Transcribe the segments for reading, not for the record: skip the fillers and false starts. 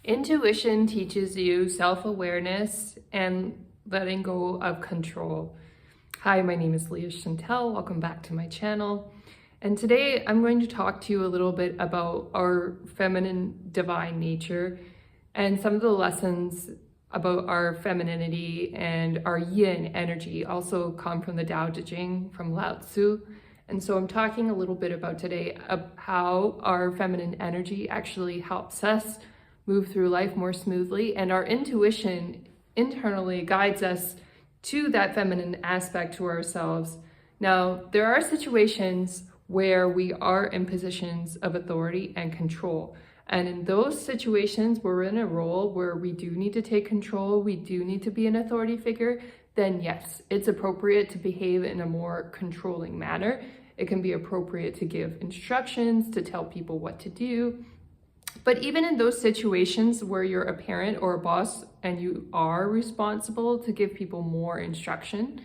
Intuition teaches you self-awareness and letting go of control. Hi, my name is Leah Chantel. Welcome back to my channel. And today I'm going to talk to you a little bit about our feminine divine nature and some of the lessons about our femininity and our yin energy also come from the Tao Te Ching, from Lao Tzu. And so I'm talking a little bit about today of how our feminine energy actually helps us move through life more smoothly, and our intuition internally guides us to that feminine aspect to ourselves. Now, there are situations where we are in positions of authority and control. And in those situations where we're in a role where we do need to take control, we do need to be an authority figure, then yes, it's appropriate to behave in a more controlling manner. It can be appropriate to give instructions, to tell people what to do. But even in those situations where you're a parent or a boss and you are responsible to give people more instruction,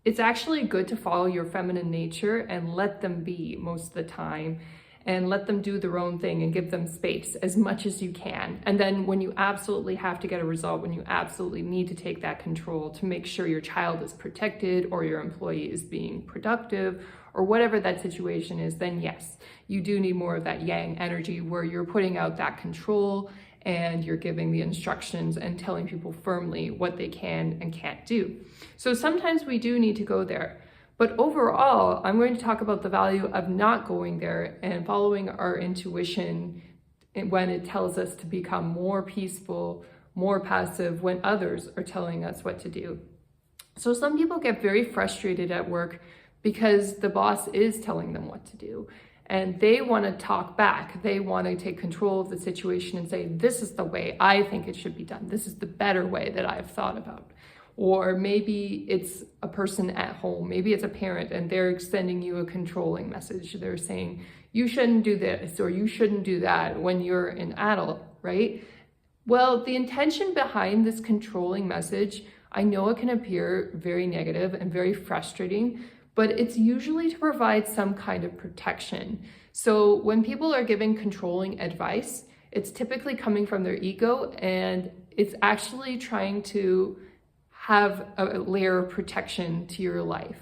it's actually good to follow your feminine nature and let them be most of the time and let them do their own thing and give them space as much as you can. And then when you absolutely have to get a result, when you absolutely need to take that control to make sure your child is protected or your employee is being productive or whatever that situation is, then yes, you do need more of that yang energy where you're putting out that control and you're giving the instructions and telling people firmly what they can and can't do. So sometimes we do need to go there. But overall, I'm going to talk about the value of not going there and following our intuition when it tells us to become more peaceful, more passive when others are telling us what to do. So some people get very frustrated at work because the boss is telling them what to do. And they want to talk back. They want to take control of the situation and say, this is the way I think it should be done. This is the better way that I've thought about. Or maybe it's a person at home, maybe it's a parent and they're extending you a controlling message. They're saying, you shouldn't do this or you shouldn't do that when you're an adult, right? Well, the intention behind this controlling message, I know it can appear very negative and very frustrating, but it's usually to provide some kind of protection. So when people are giving controlling advice, it's typically coming from their ego and it's actually trying to have a layer of protection to your life.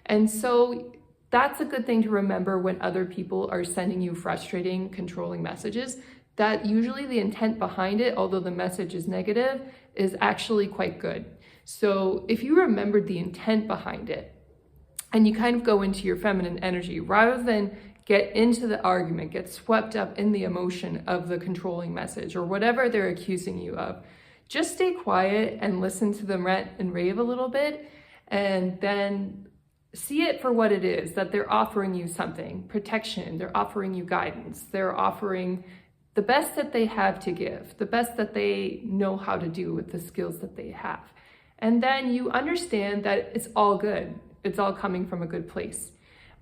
And so that's a good thing to remember when other people are sending you frustrating, controlling messages, that usually the intent behind it, although the message is negative, is actually quite good. So if you remembered the intent behind it, and you kind of go into your feminine energy, rather than get into the argument, get swept up in the emotion of the controlling message or whatever they're accusing you of, just stay quiet and listen to them rant and rave a little bit, and then see it for what it is, that they're offering you something, protection, they're offering you guidance, they're offering the best that they have to give, the best that they know how to do with the skills that they have. And then you understand that it's all good. It's all coming from a good place.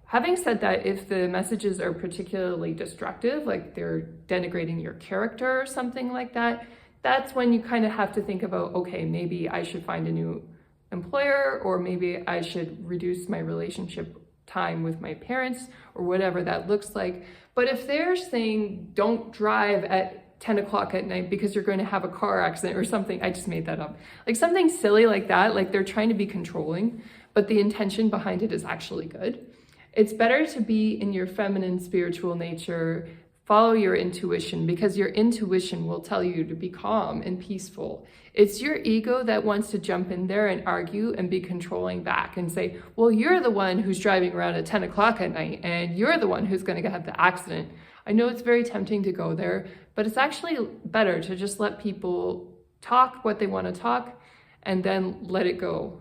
Having said that, if the messages are particularly destructive, like they're denigrating your character or something like that, that's when you kind of have to think about, okay, maybe I should find a new employer, or maybe I should reduce my relationship time with my parents, or whatever that looks like. But if they're saying don't drive at 10 o'clock at night because you're going to have a car accident or something, I just made that up, like something silly like that, like they're trying to be controlling, but the intention behind it is actually good. It's better to be in your feminine spiritual nature. Follow your intuition, because your intuition will tell you to be calm and peaceful. It's your ego that wants to jump in there and argue and be controlling back and say, well, you're the one who's driving around at 10 o'clock at night and you're the one who's going to have the accident. I know it's very tempting to go there, but it's actually better to just let people talk what they want to talk and then let it go.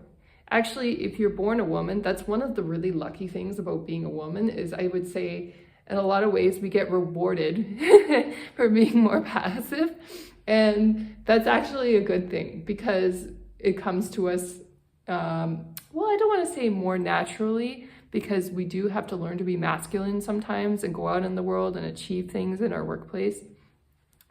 Actually, if you're born a woman, that's one of the really lucky things about being a woman, is I would say in a lot of ways we get rewarded for being more passive. And that's actually a good thing, because it comes to us, well, I don't want to say more naturally, because we do have to learn to be masculine sometimes and go out in the world and achieve things in our workplace.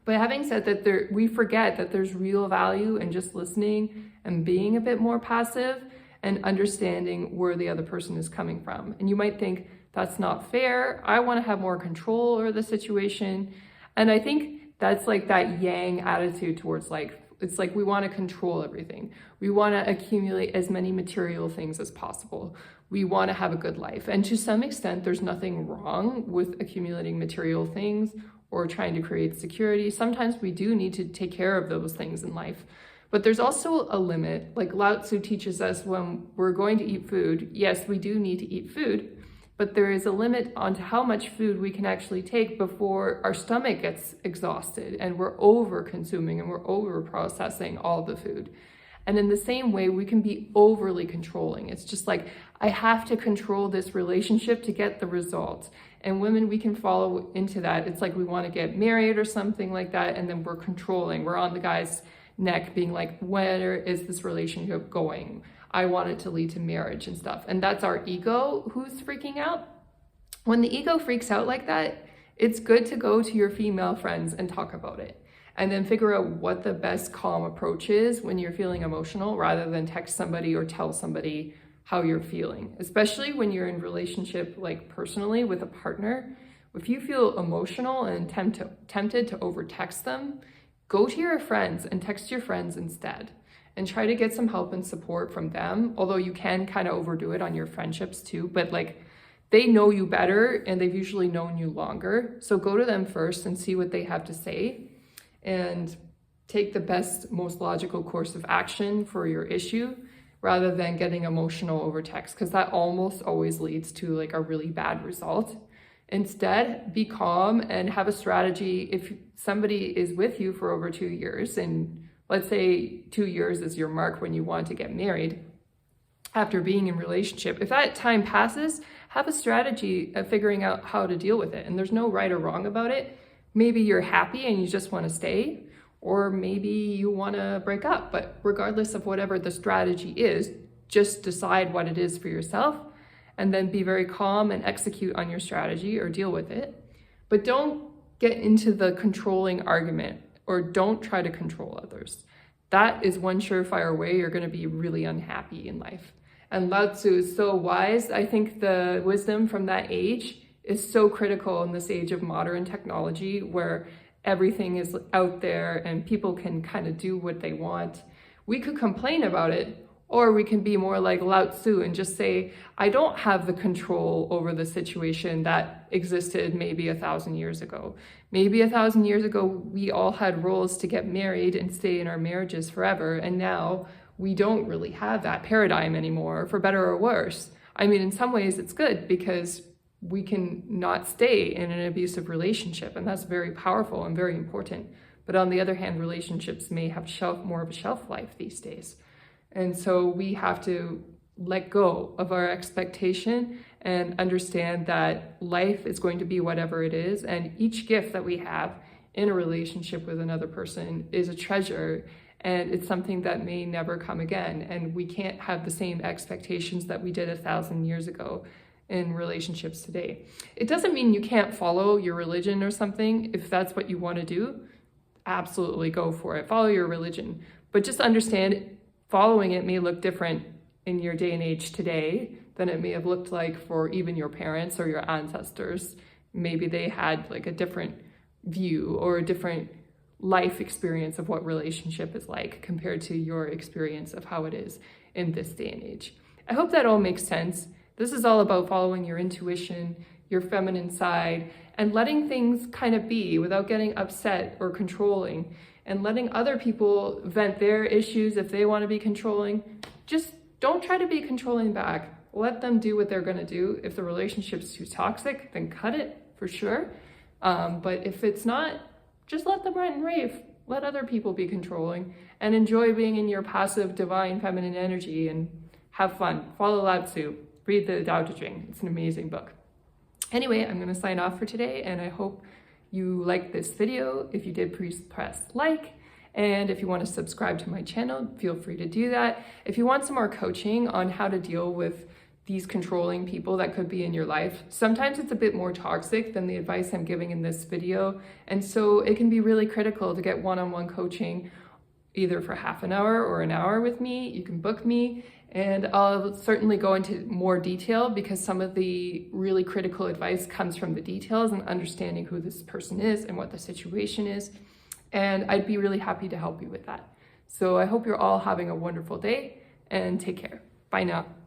But having said that, we forget that there's real value in just listening and being a bit more passive and understanding where the other person is coming from. And you might think, that's not fair. I want to have more control over the situation. And I think That's like that yang attitude towards life. It's like we want to control everything. We want to accumulate as many material things as possible. We want to have a good life. And to some extent, there's nothing wrong with accumulating material things or trying to create security. Sometimes we do need to take care of those things in life. But there's also a limit. Like Lao Tzu teaches us, when we're going to eat food, yes, we do need to eat food, but there is a limit on to how much food we can actually take before our stomach gets exhausted and we're over consuming and we're over processing all the food. And in the same way, we can be overly controlling. It's just like, I have to control this relationship to get the result. And women, we can follow into that. It's like we want to get married or something like that, and then we're controlling. We're on the guy's neck being like, where is this relationship going? I want it to lead to marriage and stuff. And that's our ego who's freaking out. When the ego freaks out like that, it's good to go to your female friends and talk about it. And then figure out what the best calm approach is when you're feeling emotional, rather than text somebody or tell somebody how you're feeling. Especially when you're in relationship, like personally with a partner. If you feel emotional and tempted to over text them, go to your friends and text your friends instead. And try to get some help and support from them. Although you can kind of overdo it on your friendships too, but like they know you better and they've usually known you longer. So go to them first and see what they have to say and take the best, most logical course of action for your issue, rather than getting emotional over text, because that almost always leads to like a really bad result. Instead, be calm and have a strategy. If somebody is with you for over 2 years, and let's say 2 years is your mark when you want to get married after being in relationship. If that time passes, have a strategy of figuring out how to deal with it. And there's no right or wrong about it. Maybe you're happy and you just want to stay, or maybe you want to break up. But regardless of whatever the strategy is, just decide what it is for yourself and then be very calm and execute on your strategy or deal with it. But don't get into the controlling argument, or don't try to control others. That is one surefire way you're going to be really unhappy in life. And Lao Tzu is so wise. I think the wisdom from that age is so critical in this age of modern technology, where everything is out there and people can kind of do what they want. We could complain about it, or we can be more like Lao Tzu and just say, I don't have the control over the situation that existed maybe 1,000 years ago. Maybe 1,000 years ago, we all had roles to get married and stay in our marriages forever. And now we don't really have that paradigm anymore, for better or worse. I mean, in some ways it's good, because we can not stay in an abusive relationship, and that's very powerful and very important. But on the other hand, relationships may have more of a shelf life these days. And so we have to let go of our expectation and understand that life is going to be whatever it is. And each gift that we have in a relationship with another person is a treasure, and it's something that may never come again. And we can't have the same expectations that we did 1,000 years ago in relationships today. It doesn't mean you can't follow your religion or something. If that's what you want to do, absolutely go for it. Follow your religion. But just understand, following it may look different in your day and age today than it may have looked like for even your parents or your ancestors. Maybe they had like a different view or a different life experience of what relationship is like compared to your experience of how it is in this day and age. I hope that all makes sense. This is all about following your intuition, your feminine side, and letting things kind of be without getting upset or controlling, and letting other people vent their issues if they want to be controlling. Just don't try to be controlling back. Let them do what they're going to do. If the relationship's too toxic, then cut it for sure. But if it's not, just let them rant and rave. Let other people be controlling, and enjoy being in your passive, divine, feminine energy, and have fun. Follow Lao Tzu. Read the Tao Te Ching. It's an amazing book. Anyway, I'm going to sign off for today, and I hope you liked this video. If you did, please press like. And if you want to subscribe to my channel, feel free to do that. If you want some more coaching on how to deal with these controlling people that could be in your life, sometimes it's a bit more toxic than the advice I'm giving in this video. And so it can be really critical to get one-on-one coaching either for half an hour or an hour with me. You can book me, and I'll certainly go into more detail because some of the really critical advice comes from the details and understanding who this person is and what the situation is. And I'd be really happy to help you with that. So I hope you're all having a wonderful day, and take care. Bye now.